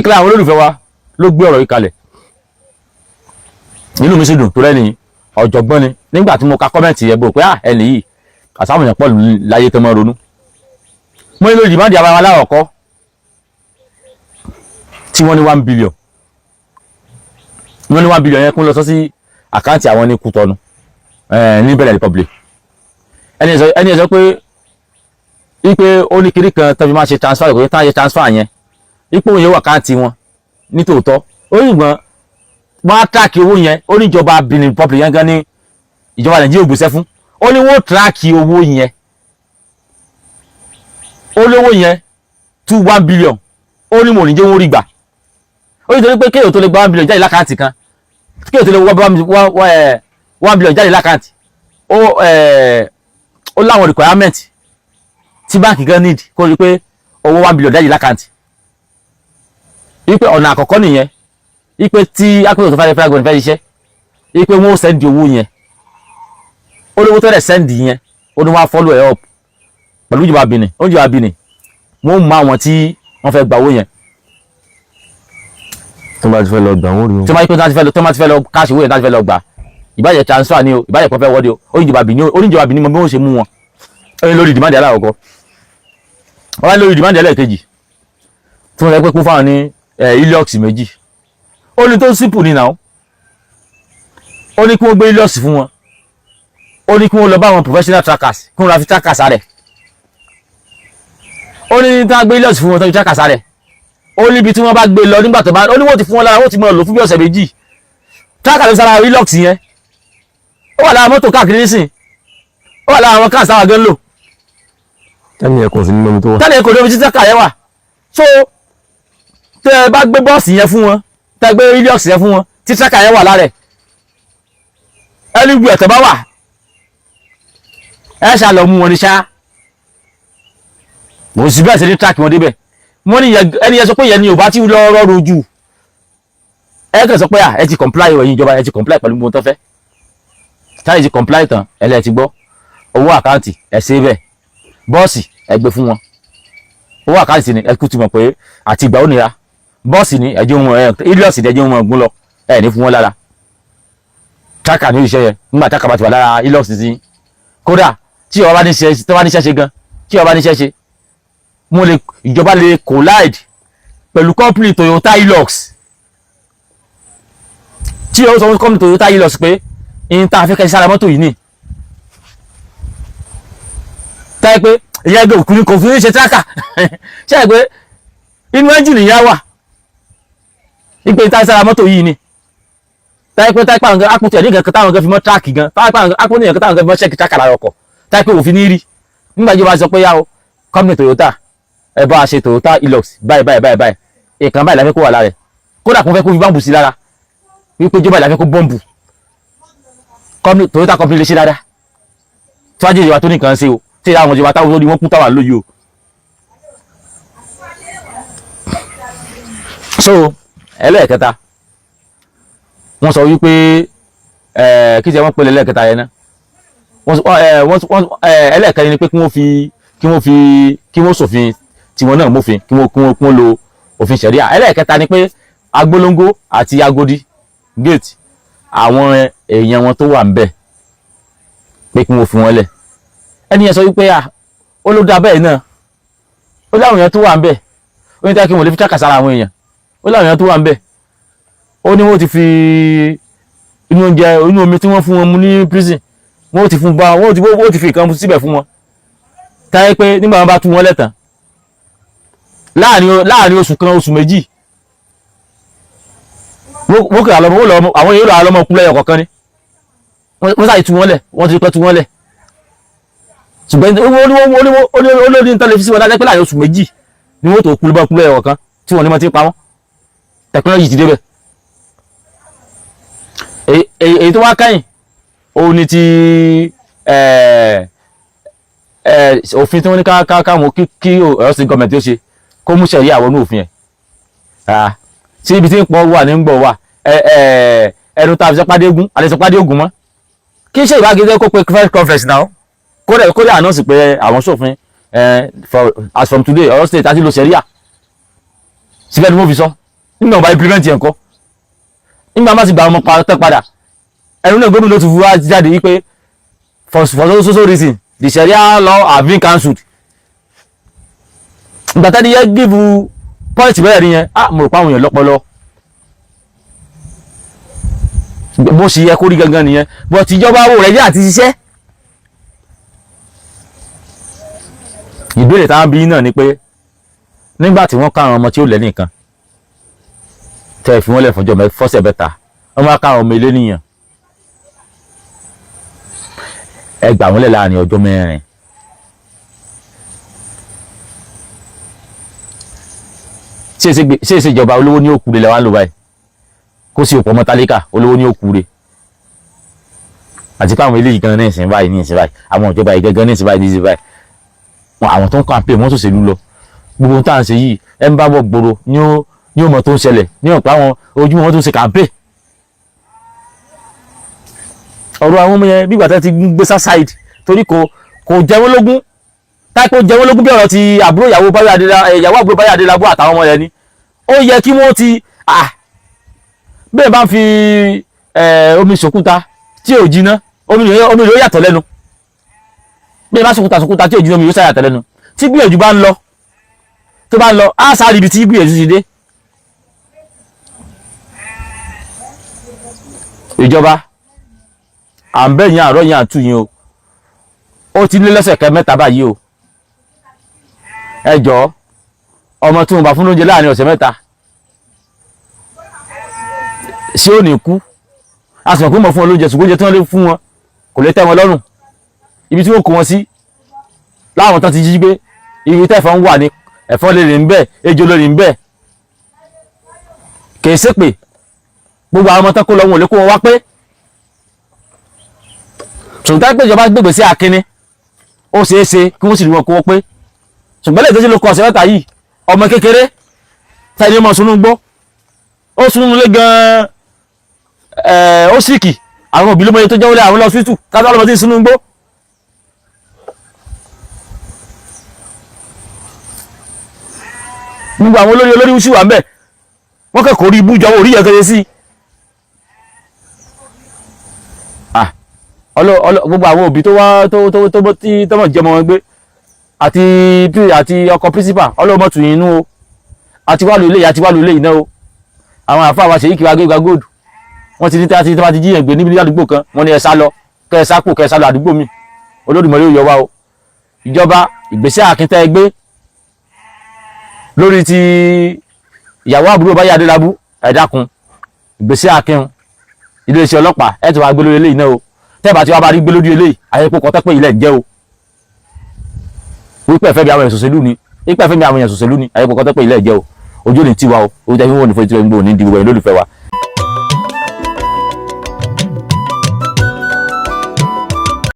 ìkànnì àwọn olólùfẹ́ wa ló gbé ọ̀rọ̀ yìí kalẹ̀ inú mi sì dùn tó lẹ́ni ọ̀jọ̀gbọ́n ni nígbà tí mo ka kọ́mẹ̀ntì yẹn bò pé ẹni yìí àsáwọn èèyàn pọ̀ láyé tó mọ́ ronú mo ní lórí dìmáàdì àwọn aláwọ̀kọ́ tí wọ́n ní 1 billion wọ́n ní 1 billion yẹn kún lọ sọ sí àkáǹtì àwọn ní Kútọ́nù ní Benin Republic ẹni ẹ sọ pé wípé ó ní kiri kan tó fi máa ṣe transfer kò ní tá ṣe transfer yẹn ipò òun yẹn wà àkáǹtì wọn nítòótọ́ ó yìnbọn wọ́n á tíráàkì owó yẹn ó ní ìjọba Benin Republic yẹn gan ní ìjọba Nàìjíríà ògbésẹ́ fún ó ní wọ́n tíráàkì owó yẹn ó lówó yẹn 1 billion ó ní mò ní jẹ́ wọ́n rí gbà ó ní torí pé kéèyàn tó lè gba 1 billion jáde lákàntì kan kéèyàn tó lè wá 1 billion jáde lákàntì ó láwọn requirement tí báńkì gan need kó rí pé owó 1 billion jáde lákàntì wípé ọ̀nà àkọ́kọ́ nìyẹn wípé tí akpẹ́tọ̀ tó fẹ́ gbọ́n fẹ́ ṣiṣẹ́ wípé wọ́n sẹ́ndì owó yẹn olówó tó rẹ̀ sẹ́ndì yẹn ó ní wọ́n á follow ẹ̀ up pẹ̀lú ìjọba Benin oúnjẹ Benin wọ́n mú àwọn tí wọ́n fẹ́ gba owó yẹn tó bá ti fẹ́ lọ gbà wọ́n rí wọn. tó máa ti fẹ́ lọ káàṣì owó yẹn tó máa ti fẹ́ lọ gbà ìbájẹ́ transfer ni o ìbájẹ́ kan fẹ́ wọ́de o oníjọba Benin mọ bí wọ́n ṣe mú wọn ẹni lórí dìmáàdì aláwọ̀kọ́ wọ́n wá lórí dìmáàdì ẹlẹ́ẹ̀kejì tí wọ́n fẹ́ pé kún fáwọn ní iliox méjì ó ní tó simple ní náà ó ní kí wọ́n gbé iliox fún wọn ó ní kí wọ́n lọ bá àwọn professional trackers kí wọ́n ra fi trackers rẹ̀ ó ní tí wọ́n gbé iliox fún wọn tó fi trackers rẹ̀ ó níbi tí wọ́n bá gbé lọ nígbà tó bá ó ní wọ́n ti fún wọn lára wọ́n ti mọ̀ lò fún bí ọ̀sẹ̀ méjì tracker ló sára iliox yẹn ó wà lára mọ́tò káàkiri nísìn ó wà lára àwọn káàsì táwọn gan lò tẹ́lẹ̀ ẹ̀kọ́ sí nínú omi tó wà. tẹ́lẹ̀ ẹ̀kọ́ ní omi tí tracker yẹn wà so tẹ́ ẹ bá gbé bọ́ọ̀sì yẹn fún wọn tẹ́ ẹ gbé iliox yẹn fún wọn tí tracker yẹn wà lára ẹ̀ ẹni gbé ẹ̀tọ́ bá wà ẹ ṣá lọ mú wọn ní ṣá mo sì bẹ́ẹ̀ sí ní track wọn débẹ̀ wọ́n ní ẹni yẹn sọ pé yẹn ni ò bá tí lọ rọrùn jù ẹ kàn sọ pé ẹ ti comply ẹ̀yin ìjọba ẹ ti comply pẹ̀lú gbogbo tó fẹ́ táyì ti comply tán ẹlẹ́ ti gbọ́ owó àkáǹtì ẹ ṣe bẹ́ẹ̀ bọ́ọ̀sì ẹ gbé fún wọn owó àkáǹtì ni ẹ kú ti mọ̀ pé àti ìgbà ó nira bọ́ọ̀sì ni ẹjẹ́ wọn iliox ni ẹjẹ́ wọn gún lọ ẹ ní fún wọn lára tracker ní ìṣe yẹn nígbà tracker bá ti wà lára iliox sí kódà tí ọba ní ṣe gan tí ọba ní ṣe mo lè ìjọba lè collide pẹ̀lú company Toyota Hilux tí ó sọ fún company Toyota Hilux pé in ta fẹ́ kẹ́ sára mọ́tò yìí ní táyé pé ìyá ẹgbẹ́ òkú kò fún ní ṣe tracker ṣe é pé inú ẹ́ńjìnì yá wà ìpè ta sára mọ́tò yìí ní táyé pé àwọn apòtí ẹ̀dín kan táwọn kan fi mọ́ track gan táyé pé apòtí ẹ̀dín kan táwọn kan fi mọ́ ṣẹ́kì tracker lára ọkọ̀ táyé pé òfin ní rí nígbà ìjọba sọ pé yá o company Toyota ẹ bá a ṣe Toyota Hilux báyìí ìkan báyìí la fẹ́ kó wà lára ẹ̀ kódà kó fẹ́ kó fi bọ́ǹbù sí lára wípé ìjọba la fẹ́ kó bọ́ǹbù Toyota company lè ṣe dáadáa tí wájú ìjọba tó ní nǹkan ṣe o tí ìyá àwọn ìjọba táwọn lórí wọn kú táwọn lóye o. so ẹlẹ́ẹ̀kẹta wọ́n sọ wípé kí ṣe wọ́n pèlè ẹlẹ́ẹ̀kẹta yẹn náà ẹlẹ́ẹ̀kẹrin ni pé kí wọ́n ṣòfin tiwọn náà mófin kí wọ́n lo òfin ṣẹ̀ríà ẹlẹ́ẹ̀kẹta ni pé Agbolongo àti Agodi gate àwọn èèyàn wọn tó wà ń bẹ̀ pé kí wọ́n fi wọ́n lẹ̀ ẹni yẹn sọ wípé ó ló dá bẹ́ẹ̀ náà ó láwọn èèyàn tó wà ń bẹ̀ ó ní kí wọ́n lè fi tracker sára àwọn èèyàn ó láwọn èèyàn tó wà ń bẹ̀ ó ní wọ́n ti fi inú oúnjẹ inú omi tí wọ́n fún wọn mu ní prison wọ́n ti fún bá wọ́n ti fi nǹkan síbẹ̀ fún wọn táyé pé nígbà wọn bá tú wọn lẹ́tàn láàrin oṣù kan oṣù méjì wọ́n kìlà lọ́mọ àwọn èèyàn lọ́wọ́ lọ́mọ kú lẹ́yọ̀ kọ̀ọ̀kan ni wọ́n sáà tú wọn lẹ̀ wọ́n ti pẹ́ tú wọn lẹ̀ ṣùgbọ́n olórí ní tẹlifíṣàn wọn dájẹ́ pé láàrin oṣù méjì ni wọ́n tó kú lẹ́yọ̀ kọ̀ọ̀kan tí wọ́n ní mọ́ ti pa wọ́n tẹkinọ́lọ́jì ti débẹ̀ èyí tó wá kẹ́yìn òun ni ti òfin tí wọ́n ní káwọn kí Ọ̀yọ́ State Government tí ó ṣe kó mú ṣẹ̀rí àwọn òfin ẹ̀ sí ibi tí ń pọ̀ wà ní ń gbọ̀ wà ẹnu tá a fi sọpádégún àlẹ́sọpádégún mọ́ kí ṣe ìbágídé kó pe press conference náà kó lè announce pé àwọn ṣòfin as from today Ọ̀yọ́ State àti lo ṣẹ̀ríà síbẹ̀ ni wọ́n fi sọ nígbà wọn bá implement yẹn kọ́ nígbà má ti gba ọmọ tẹ́ padà ẹnu náà gómìnà tó fi wá jáde wípé for so reason the Sharia law have been cancelled. ìgbà tẹ́ni yẹn give point bẹ́ẹ̀ rí yẹn mo rò pé àwọn èèyàn lọ́pọlọ bó ṣe yẹ kó rí gangan nìyẹn but ìjọba wo rẹ̀ jẹ́ àti ṣiṣẹ́. ìbéèrè táwọn bí náà ni pé nígbà tí wọ́n ká àwọn ọmọ tí ó lẹ́ nìkan tẹ́ ẹ fi wọ́n lẹ̀ fọ́jọ́ fọ́sẹ̀ bẹ́ta wọ́n máa ká àwọn ọmọ ilé nìyàn ẹ gbà wọ́n lẹ̀ láàrin ọjọ́ mẹ́rin. ṣé ìṣèjọba olówó ní òkúre lẹ́wọ̀n ló báyìí kó sì òpó ọmọ tálíkà olówó ní òkúre àti pé àwọn eléyìí gan ní ìsìn báyìí àwọn ìjọba yìí gangan ní ìsìn báyìí àwọn tó ń kàǹpé wọ́n ṣòṣèlú lọ gbogbo tá à ń ṣe yìí ẹ ń bá bọ̀ gbòòrò ní ọmọ tó ń ṣẹlẹ̀ ní ọ̀pá àwọn ojú wọn tó ń ṣe kàǹpé. ọ̀rọ̀ àwọn ọmọ yẹn bí ìgbà tí wọ́n ti gbé sáṣáìdì torí kò jẹ wọ́n lógún táìpé jẹ wọ́n lógún bí ọ̀rọ̀ ti àbúrò ìyàwó àbúrò Báyọ̀ Adélábù àtàwọn ọmọ yẹn ni ó yẹ kí wọ́n ti bẹ́ẹ̀ bá ń fi omi ṣòkúta tí ò jiná omi ló yàtọ̀ lẹ́nu bẹ́ẹ̀ bá ṣòkúta tí ò jiná omi ló ṣàyàtọ̀ lẹ́nu tí gbìyànjú bá ń lọ tó bá ń lọ á sáré ibi tí gbìyànjú ti dé. ìjọba à ń bẹ̀yìn àárọ̀ yẹn àtú yín o ó ti lé lẹ́sẹ̀ kẹ́ mẹ́ta báyìí o ẹ jọ̀ọ́ ọmọ tí mo bá fún lóúnjẹ láàrin ọ̀sẹ̀ mẹ́ta ṣé ò ní kú a sì mọ̀ pé mo fún wọn lóúnjẹ ṣùgbọ́n oúnjẹ tí wọ́n lè fún wọn kò lè tẹ́ wọn lọ́rùn ibi tí wọ́n kó wọn sí láwọn tán ti jí gbé ibi tẹ́fọn wà ní ẹ̀fọn lè rìn bẹ́ẹ̀ ejò lè rìn bẹ́ẹ̀ kìí ṣépè gbogbo àwọn ọmọ tán kó lọ wọn ò lè kó wọn wá pé ṣùgbọ́n pé ìjọba gbègbè sí akínní ó ṣeé ṣe kí wọ́n sì rí wọn kó wọn pé ṣùgbọ́n lè tẹ́sí ló kọ ọ̀sẹ̀ mẹ́ta yìí ọmọ kékeré tẹ́lẹ̀ mọ́ sunú gbó ó sunú lé gan-an ó síkì àwọn òbí ló mọ iye tó jẹ́wọ́lé àwọn lọ́sítù kájọ́ ọlọ́mọ tí ń sunú gbó. gbogbo àwọn olórí wúṣí wà ń bẹ̀ wọ́n kẹ́kọ̀ọ́ rí ibú ìjọba orí yẹn kéré sí gbogbo àwọn òbí tó wá tọ́mọ̀ jẹmọ wọn gbé àti ọkọ̀ principal ọlọ́mọ tù yín inú o àti wà lóòlé iná o àwọn àfáà wa ṣèyí kí wá gẹ́gà gold wọ́n ti ní tí a ti jíyàn gbé níbi àdúgbò kan wọ́n ní ẹ sá lọ kẹ́ ẹ sápò kẹ́ ẹ sá lọ àdúgbò mi Olódùmarè yóò yọ wá o ìjọba ìgbésẹ̀ àkíntẹ́ ẹgbẹ́ lórí ti ìyàwó àbúrò Báyọ̀ Adélábù ẹ dákun ìgbésẹ̀ àkín iléeṣẹ́ ọlọ́pàá ẹ ti wá gbé lórí eléyìí náà o tẹ́ẹ̀bà tí wọ́n bá rí gbé lórí eléyìí àyẹ̀pọ̀ kọ́tẹ́ pé ilẹ̀ jẹ́ o wípé ẹ̀fẹ́ bí àwọn èèyàn ṣòṣèlú ni àyẹ̀pọ̀ kọ́tẹ́ pé ilẹ̀ jẹ́ o ojú ò ní tiwa o ojú tẹ́ fi wọ́n ní fún ètò ìgbò ní ìdìbò ẹ̀ lólùfẹ́ wa